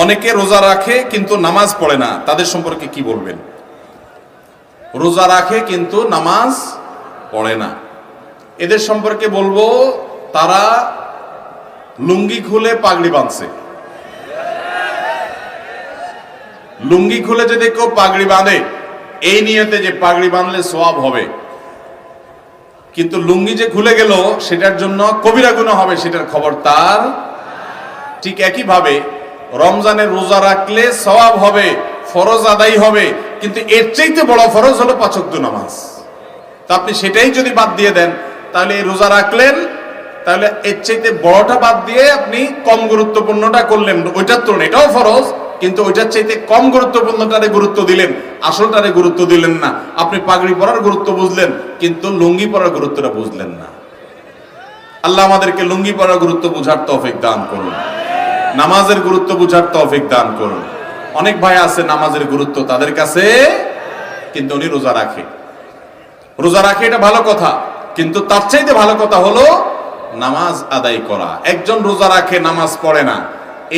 অনেকে রোজা রাখে কিন্তু নামাজ পড়ে না, তাদের সম্পর্কে কি বলবেন? রোজা রাখে কিন্তু নামাজ পড়ে না, এদের সম্পর্কে বলবো তারা লুঙ্গি খুলে পাগড়ি বাঁধছে। লুঙ্গি খুলে যদি কেউ পাগড়ি বাঁধে এই নিয়তে যে পাগড়ি বাঁধলে সওয়াব হবে, কিন্তু লুঙ্গি যে খুলে গেল সেটার জন্য কবিরা গুনাহ হবে, সেটার খবর তার। ঠিক একইভাবে রমজানের রোজা রাখলে সওয়াব হবে, ফরজ আদায় হবে, কিন্তু এর চাইতে বড় ফরজ হলো 5 ওয়াক্ত নামাজ। তা আপনি সেটাই যদি বাদ দিয়ে দেন তাহলে এই রোজা রাখলেন, তাহলে এর চাইতে বড়টা বাদ দিয়ে আপনি কম গুরুত্বপূর্ণটা করলেন। ওইটার তুলনায় এটাও ফরজ, কিন্তু ওইটার চাইতে কম গুরুত্বপূর্ণটারে গুরুত্ব দিলেন, আসলটারে গুরুত্ব দিলেন না। আপনি পাগড়ি পরার গুরুত্ব বুঝলেন কিন্তু লুঙ্গি পরার গুরুত্বটা বুঝলেন না। আল্লাহ আমাদেরকে লুঙ্গি পরার গুরুত্ব বুঝার তৌফিক দান করুন, নামাজের গুরুত্ব বুঝার তৌফিক দান করুন। অনেক ভাই আছে নামাজের গুরুত্ব তাদের কাছে, কিন্তু উনি রোজা রাখে। রোজা রাখে এটা ভালো কথা, কিন্তু তার চাইতে ভালো কথা হলো নামাজ আদায় করা। একজন রোজা রাখে নামাজ পড়ে না,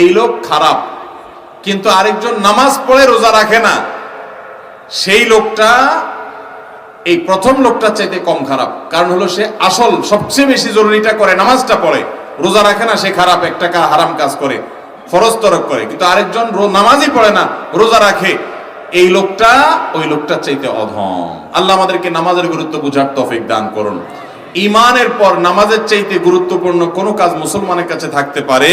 এই লোক খারাপ। কিন্তু আরেকজন নামাজ পড়ে রোজা রাখে না, সেই লোকটা এই প্রথম লোকটার চাইতে কম খারাপ। কারণ হলো সে আসল সবচেয়ে বেশি জরুরিটা করে, নামাজটা পড়ে, রোজা রাখে না, সে খারাপ, একটা হারাম কাজ করে, ফরজ তরক করে। কিন্তু আরেকজন নামাজই পড়ে না, রোজা রাখে, এই লোকটা ওই লোকটার চাইতে অধম। আল্লাহ আমাদেরকে নামাজের গুরুত্ব বুঝার তৌফিক দান করুন। ঈমানের পর নামাজের চাইতে গুরুত্বপূর্ণ কোনো কাজ মুসলমানের কাছে থাকতে পারে